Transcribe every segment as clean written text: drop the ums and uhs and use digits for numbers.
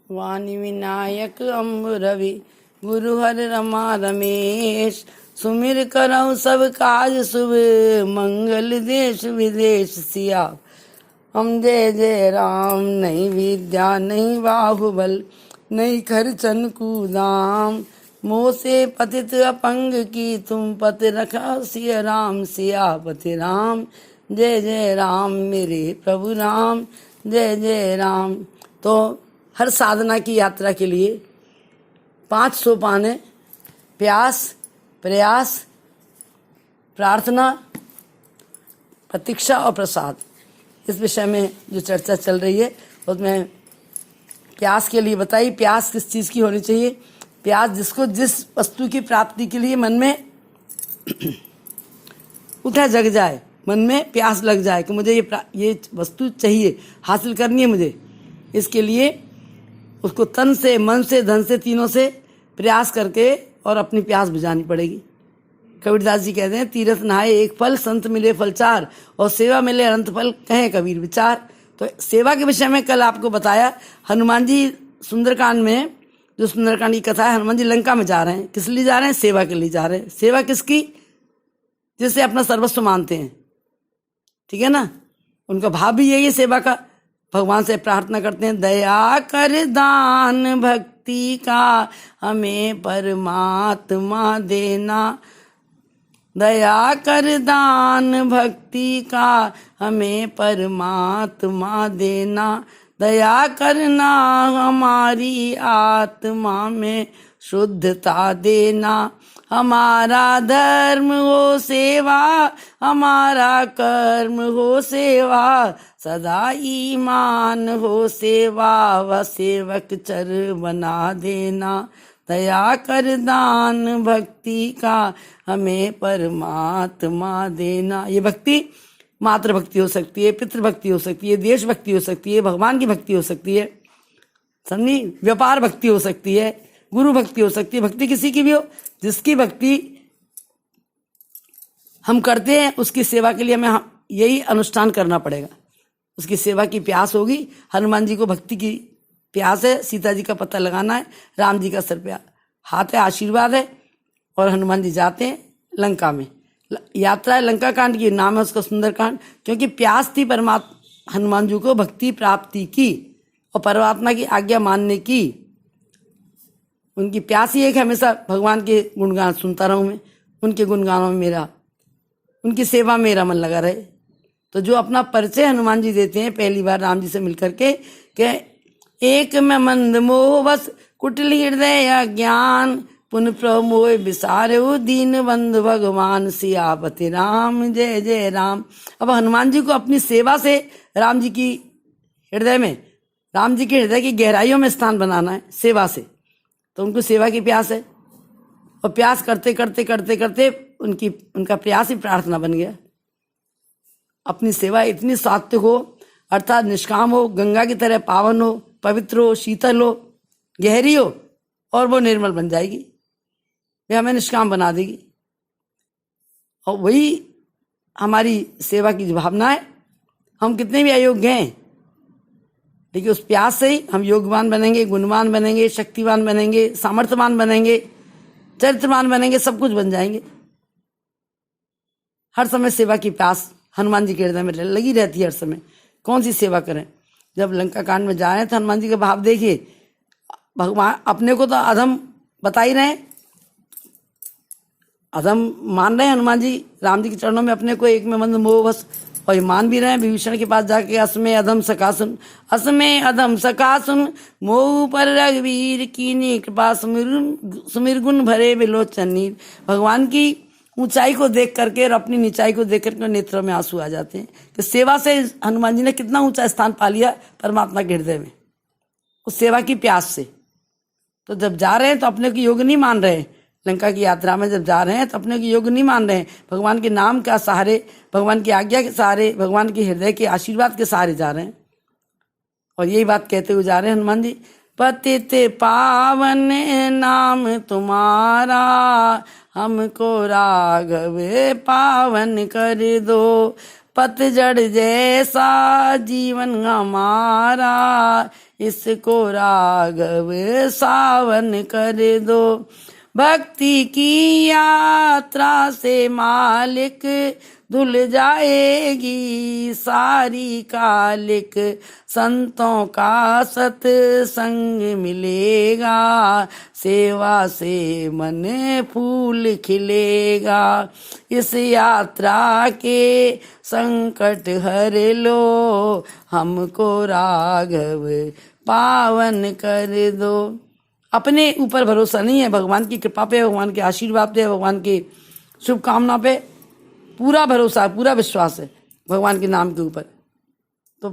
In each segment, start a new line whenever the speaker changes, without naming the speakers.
वाणी विनायक अम्ब रवि गुरु हर रमा रमेश। सुमिर करऊँ सब काज शुभ मंगल देश विदेश सिया। हम जय जय राम नहीं विद्या नहीं बाहुबल नहीं खर्चन कूदाम। मोह से पतित अपंग की तुम पत रखा सिया राम सियापति राम। जय जय राम मेरे प्रभु राम जय जय राम। तो हर साधना की यात्रा के लिए 5 सोपान है। प्यास, प्रयास, प्रार्थना, प्रतीक्षा और प्रसाद। इस विषय में जो चर्चा चल रही है उसमें प्यास के लिए बताइए प्यास किस चीज़ की होनी चाहिए। प्यास जिसको जिस वस्तु की प्राप्ति के लिए मन में उठा जग जाए, मन में प्यास लग जाए कि मुझे ये वस्तु चाहिए, हासिल करनी है मुझे, इसके लिए उसको तन से, मन से, धन से, तीनों से प्रयास करके और अपनी प्यास बुझानी पड़ेगी। कबीरदास जी कहते हैं तीरथ नहाए एक फल, संत मिले फल चार, और सेवा मिले अनंत फल, कहे कबीर विचार। तो सेवा के विषय में कल आपको बताया। हनुमान जी सुंदरकांड में, जो सुंदरकांड की कथा है, हनुमान जी लंका में जा रहे हैं। किस लिए जा रहे हैं? सेवा के लिए जा रहे हैं। सेवा किसकी? जिससे अपना सर्वस्व मानते हैं, ठीक है ना। उनका भाव भी यही है सेवा का। भगवान से प्रार्थना करते हैं दया कर दान भक्ति का हमें परमात्मा देना। दया कर दान भक्ति का हमें परमात्मा देना। दया करना हमारी आत्मा में शुद्धता देना। हमारा धर्म हो सेवा, हमारा कर्म हो सेवा, सदा ईमान हो सेवा, व सेवक चर बना देना। दया कर दान भक्ति का हमें परमात्मा देना। ये भक्ति मातृ भक्ति हो सकती है, पितृ भक्ति हो सकती है, देश भक्ति हो सकती है, भगवान की भक्ति हो सकती है, समझी, व्यापार भक्ति हो सकती है, गुरु भक्ति हो सकती है। भक्ति किसी की भी हो, जिसकी भक्ति हम करते हैं उसकी सेवा के लिए हमें यही अनुष्ठान करना पड़ेगा। उसकी सेवा की प्यास होगी। हनुमान जी को भक्ति की प्यास है, सीता जी का पता लगाना है, राम जी का सर पे हाथ है, आशीर्वाद है, और हनुमान जी जाते हैं लंका में। यात्रा है लंका कांड की, नाम है उसका सुंदरकांड, क्योंकि प्यास थी परमात्मा हनुमान जी को भक्ति प्राप्ति की और परमात्मा की आज्ञा मानने की। उनकी प्यास ही है कि हमेशा भगवान के गुणगान सुनता रहूं मैं, उनके गुणगानों में मेरा, उनकी सेवा में मेरा मन लगा रहे। तो जो अपना परिचय हनुमान जी देते हैं पहली बार राम जी से मिलकर के एक में मंद मोह बस कुटिल हृदय अज्ञान, पुन प्रमोह विसारे दीन बंधु भगवान सियापति राम जय जय राम। अब हनुमान जी को अपनी सेवा से राम जी की हृदय में, राम जी के हृदय की गहराइयों में स्थान बनाना है सेवा से। तो उनको सेवा की प्यास है, और प्यास करते करते करते करते उनका प्रयास ही प्रार्थना बन गया। अपनी सेवा इतनी सात्विक हो, अर्थात निष्काम हो, गंगा की तरह पावन हो, पवित्र हो, शीतल हो, गहरी हो, और वो निर्मल बन जाएगी, वे हमें निष्काम बना देगी। और वही हमारी सेवा की भावना है। हम कितने भी अयोग्य हैं, लेकिन उस प्यास से ही हम योगवान बनेंगे, गुणवान बनेंगे, शक्तिवान बनेंगे, सामर्थ्यवान बनेंगे, चरित्रवान बनेंगे, सब कुछ बन जाएंगे। हर समय सेवा की प्यास हनुमान जी के हृदय में लगी रहती है हर समय। कौन सी सेवा करें? जब लंका कांड में जा रहे हैं तो हनुमान जी का भाव देखिए। भगवान अपने को तो अधम बता ही रहे, अधम मान रहे हैं हनुमान जी राम जी के चरणों में अपने को एक में मंद मोह बस, और ये मान भी रहे हैं। विभीषण के पास जाके असमय अधम सखा सुन, असमय अधम सखा सुन, मोह पर रघुवीर कीनी कृपा सुमिर गुण भरे विलोचन नीर। भगवान की ऊंचाई को देख करके और अपनी नीचाई को देख करके नेत्रों में आंसू आ जाते हैं कि सेवा से हनुमान जी ने कितना ऊंचा स्थान पा लिया परमात्मा के हृदय में, उस सेवा की प्यास से। तो जब जा रहे हैं तो अपने को योग नहीं मान रहे, लंका की यात्रा में जब जा रहे हैं तो अपने को योग नहीं मान रहे हैं, भगवान के नाम के सहारे, भगवान की आज्ञा के सहारे, भगवान के हृदय के आशीर्वाद के सहारे जा रहे हैं। और यही बात कहते हुए जा रहे हैं हनुमान जी, पतित पावन नाम तुम्हारा, हमको राघव पावन कर दो। पतझड़ जैसा जीवन हमारा, इसको राघव सावन कर दो। भक्ति की यात्रा से मालिक धुल जाएगी सारी कालिक, संतों का सत्संग मिलेगा, सेवा से मन फूल खिलेगा। इस यात्रा के संकट हर लो, हमको राघव पावन कर दो। अपने ऊपर भरोसा नहीं है, भगवान की कृपा पे, भगवान के आशीर्वाद पे, भगवान की शुभकामना पे पूरा भरोसा है, पूरा विश्वास है भगवान के नाम के ऊपर। तो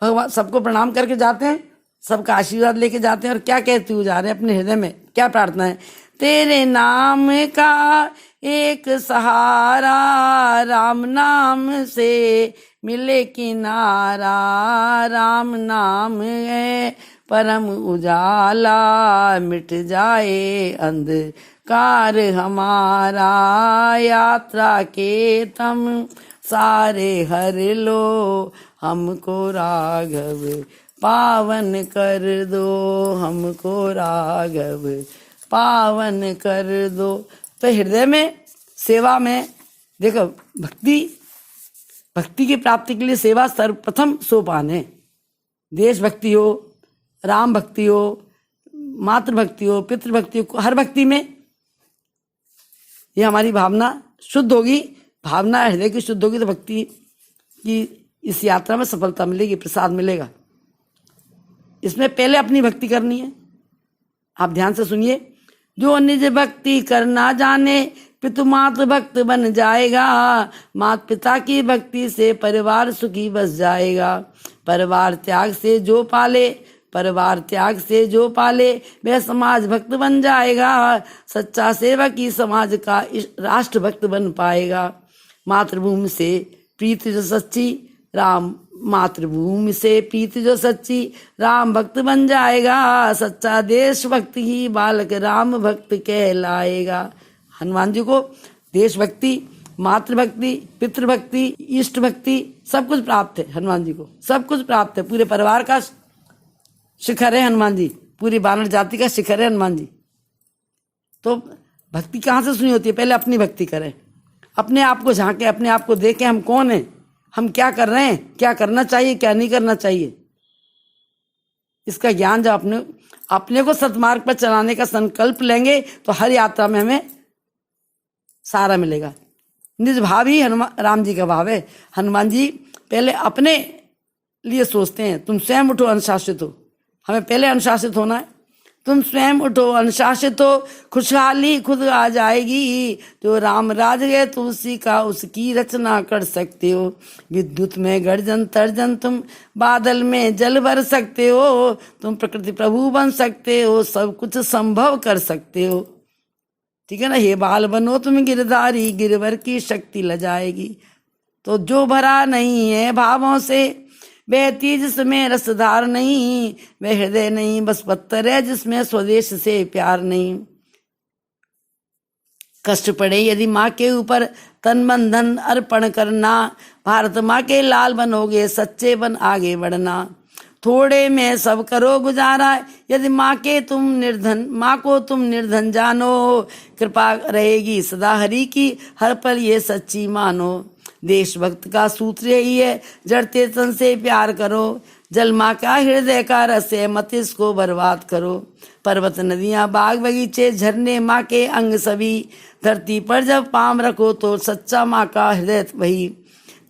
भगवान सबको प्रणाम करके जाते हैं, सबका आशीर्वाद लेके जाते हैं। और क्या कहते हुए जा रहे हैं अपने हृदय में, क्या प्रार्थना है? तेरे नाम का एक सहारा, राम नाम से मिले किनारा, राम नाम है परम उजाला, मिट जाए अंधकार हमारा, यात्रा के तम सारे हर लो, हमको राघव पावन कर दो, हमको राघव पावन कर दो। तो हृदय में, सेवा में देखो, भक्ति की प्राप्ति के लिए सेवा सर्वप्रथम सोपान है। देशभक्ति हो, राम भक्ति हो, मातृभक्ति हो, पितृभक्ति हो, हर भक्ति में ये हमारी भावना शुद्ध होगी। भावना हृदय की शुद्ध होगी तो भक्ति की इस यात्रा में सफलता मिलेगी, प्रसाद मिलेगा। इसमें पहले अपनी भक्ति करनी है। आप ध्यान से सुनिए। जो निज भक्ति करना जाने, पितु मातृ भक्त बन जाएगा, माता पिता की भक्ति से परिवार सुखी बस जाएगा। परिवार त्याग से जो पाले, परिवार त्याग से जो पाले, वह समाज भक्त बन जाएगा। सच्चा सेवक ही समाज का राष्ट्र भक्त बन पाएगा। मातृभूमि से प्रीति जो सच्ची, राम मातृभूमि से प्रीति जो सच्ची, राम भक्त बन जाएगा। सच्चा देशभक्त ही बालक राम भक्त कहलाएगा। हनुमान जी को देशभक्ति, मातृभक्ति, पितृभक्ति, इष्ट भक्ति सब कुछ प्राप्त है। हनुमान जी को सब कुछ प्राप्त है। पूरे परिवार का शिखर है हनुमान जी, पूरी वानर जाति का शिखर है हनुमान जी। तो भक्ति कहाँ से सुनी होती है? पहले अपनी भक्ति करें, अपने आप को झांके, अपने आप को देखें, हम कौन हैं, हम क्या कर रहे हैं, क्या करना चाहिए, क्या नहीं करना चाहिए। इसका ज्ञान जब अपने को सतमार्ग पर चलाने का संकल्प लेंगे तो हर यात्रा में हमें सारा मिलेगा। निज भाव ही राम जी का भाव है। हनुमान जी पहले अपने लिए सोचते हैं। तुम स्वयं उठो, अनुशासित हो। हमें पहले अनुशासित होना है। तुम स्वयं उठो, अनुशासित हो, खुशहाली खुद आ जाएगी। जो राम राज गए तो उसी का उसकी रचना कर सकते हो। विद्युत में गर्जन तर्जन, तुम बादल में जल भर सकते हो। तुम प्रकृति प्रभु बन सकते हो, सब कुछ संभव कर सकते हो। ठीक है ना। हे बाल बनो तुम गिरधारी, गिरवर की शक्ति ल जाएगी। तो जो भरा नहीं है भावों से, बहती जिसमें रसधार नहीं, वह हृदय नहीं बस पत्थर है जिसमें स्वदेश से प्यार नहीं। कष्ट पड़े यदि माँ के ऊपर, तन मन धन अर्पण करना। भारत माँ के लाल बनोगे, सच्चे बन आगे बढ़ना। थोड़े में सब करो गुजारा, यदि माँ को तुम निर्धन जानो। कृपा रहेगी सदा हरि की, हर पल ये सच्ची मानो। देशभक्त का सूत्र यही है, जड़ते तन से प्यार करो। जल माँ का हृदय का रस है, मत इसको बर्बाद करो। पर्वत नदियाँ बाग बगीचे झरने माँ के अंग सभी। धरती पर जब पाँव रखो तो सच्चा माँ का हृदय वही।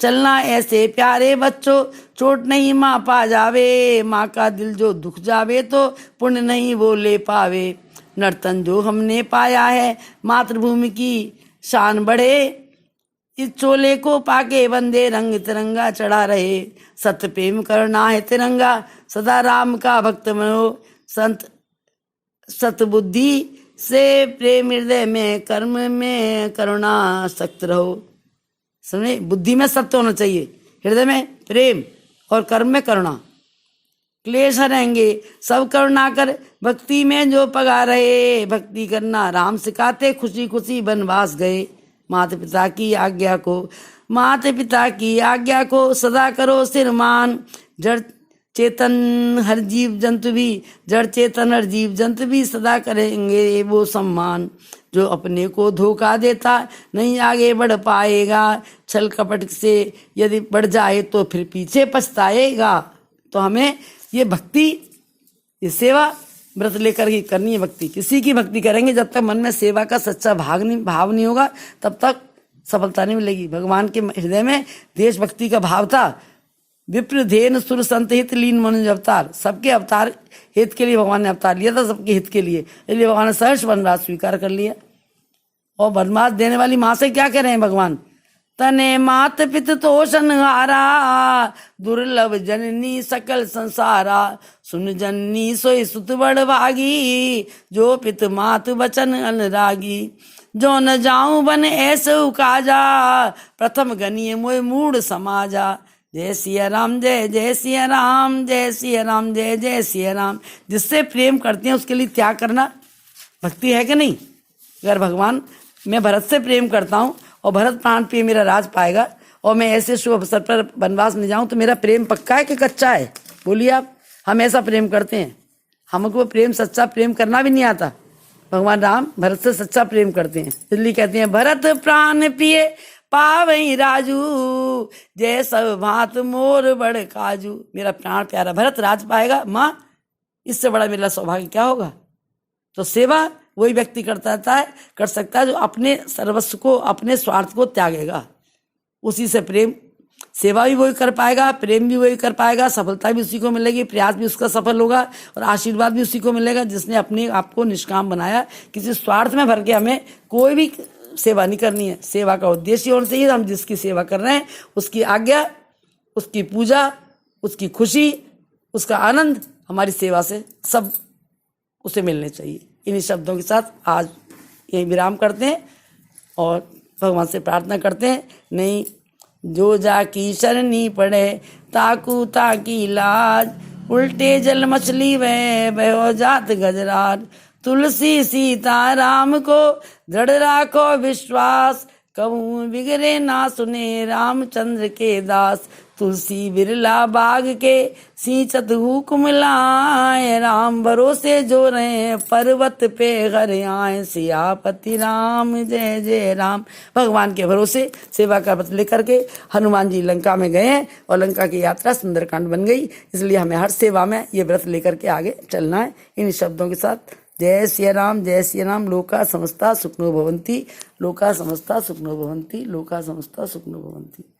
चलना ऐसे प्यारे बच्चों, चोट नहीं माँ पा जावे। माँ का दिल जो दुख जावे तो पुण्य नहीं वो ले पावे। नर्तन जो हमने पाया है, मातृभूमि की शान बढ़े। इस चोले को पाके बंदे रंग तिरंगा चढ़ा रहे। सत्य प्रेम करना है तिरंगा, सदा राम का भक्त बनो। संत सत बुद्धि से प्रेम हृदय में, कर्म में करुणा सख्त रहो। समझे, बुद्धि में सत्य होना चाहिए, हृदय में प्रेम और कर्म में करुणा। क्लेश हरेंगे सब करुणा कर, भक्ति में जो पगा रहे। भक्ति करना राम सिखाते, खुशी खुशी वनवास गए। माता पिता की आज्ञा को, माता पिता की आज्ञा को सदा करो सिर मान। जड़ चेतन हर जीव जंतु भी, जड़ चेतन हर जीव जंतु भी सदा करेंगे वो सम्मान। जो अपने को धोखा देता नहीं आगे बढ़ पाएगा, छल कपट से यदि बढ़ जाए तो फिर पीछे पछताएगा। तो हमें ये भक्ति, ये सेवा व्रत लेकर ही करनी है। भक्ति किसी की भक्ति करेंगे जब तक मन में सेवा का सच्चा भाव नहीं होगा तब तक सफलता नहीं मिलेगी। भगवान के हृदय में देशभक्ति का भाव था। विप्र धेन सुर संत हित लीन मनुज अवतार, सबके अवतार हित के लिए भगवान ने अवतार लिया था, सबके हित के लिए। इसलिए भगवान ने सहर्ष वनवास स्वीकार कर लिया। और वनवास देने वाली माँ से क्या कह रहे हैं भगवान? तने मात पित तोषण हारा, दुर्लभ जननी सकल संसारा। सुन जननी सोई सुत बड़ भागी, जो पित मात बचन अनुरागी। जो न जाऊं बन ऐसे उकाजा, प्रथम गनीय मोय मूड समाजा। जय सिया राम जय जय सिया राम, जय सिया राम जय जय सिया राम। जिससे प्रेम करते हैं उसके लिए त्याग करना भक्ति है कि नहीं? अगर भगवान, मैं भरत से प्रेम करता हूँ और भरत प्राण पे मेरा राज पाएगा और मैं ऐसे शुभ अवसर पर वनवास में जाऊँ तो मेरा प्रेम पक्का है कि कच्चा है? बोलिए आप। हम ऐसा प्रेम करते हैं, हमको प्रेम सच्चा प्रेम करना भी नहीं आता। भगवान राम भरत से सच्चा प्रेम करते हैं, इसलिए कहते हैं भरत प्राण प्रिय पावई राजू, जय सब भात मोर बड़ काजू। मेरा प्राण प्यारा भरत राज पाएगा माँ, इससे बड़ा मेरा सौभाग्य क्या होगा? तो सेवा वही व्यक्ति कर सकता है जो अपने सर्वस्व को, अपने स्वार्थ को त्यागेगा। उसी से प्रेम, सेवा भी वही कर पाएगा, प्रेम भी वही कर पाएगा, सफलता भी उसी को मिलेगी, प्रयास भी उसका सफल होगा और आशीर्वाद भी उसी को मिलेगा जिसने अपने आप को निष्काम बनाया। किसी स्वार्थ में भर के हमें कोई भी सेवा नहीं करनी है। सेवा का उद्देश्य होना चाहिए, हम जिसकी सेवा कर रहे हैं उसकी आज्ञा, उसकी पूजा, उसकी खुशी, उसका आनंद हमारी सेवा से सब उसे मिलने चाहिए। इन्हीं शब्दों के साथ आज यही विराम करते हैं और भगवान से प्रार्थना करते हैं। नहीं जो जाकी शरणी पड़े, ताकू ताकी लाज। उल्टे जल मछली वह जात गजराज। तुलसी सीता राम को दृढ़ राखो विश्वास। कहूँ बिगड़े ना सुने रामचंद्र के दास। तुलसी बिरला बाग के सींचत हुक्म लाए। राम भरोसे जो रहे पर्वत पे घर आए। सियापति राम जय जय राम। भगवान के भरोसे सेवा का व्रत लेकर के हनुमान जी लंका में गए और लंका की यात्रा सुंदरकांड बन गई। इसलिए हमें हर सेवा में ये व्रत लेकर के आगे चलना है। इन शब्दों के साथ जय सिया राम, जय सिया राम। लोका समस्ता सुखनो भवन्ति, लोका समस्ता सुखनो भवन्ति, लोका समस्ता सुखनो भवन्ति।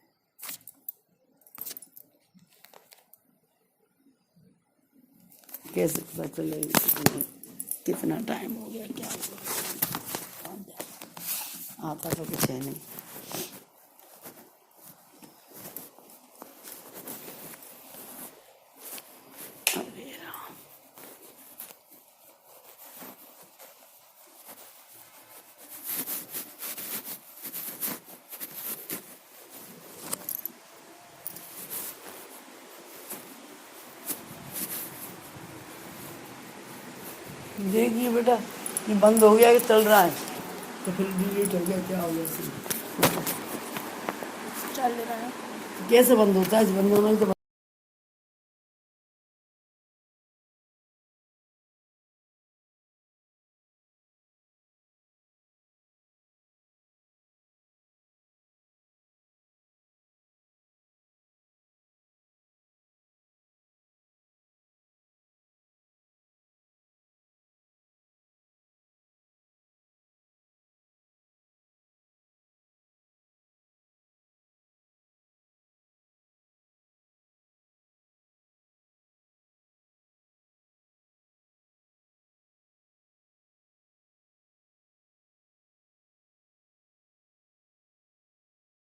कैसे पता चलेगा कितना टाइम हो गया, क्या हो गया? आता तो कुछ है नहीं। देखिए बेटा, ये बंद हो गया कि चल रहा है? तो फिर डिलीट हो गया, क्या हो गया? चल रहा है। कैसे बंद होता है? बंद होना ही तो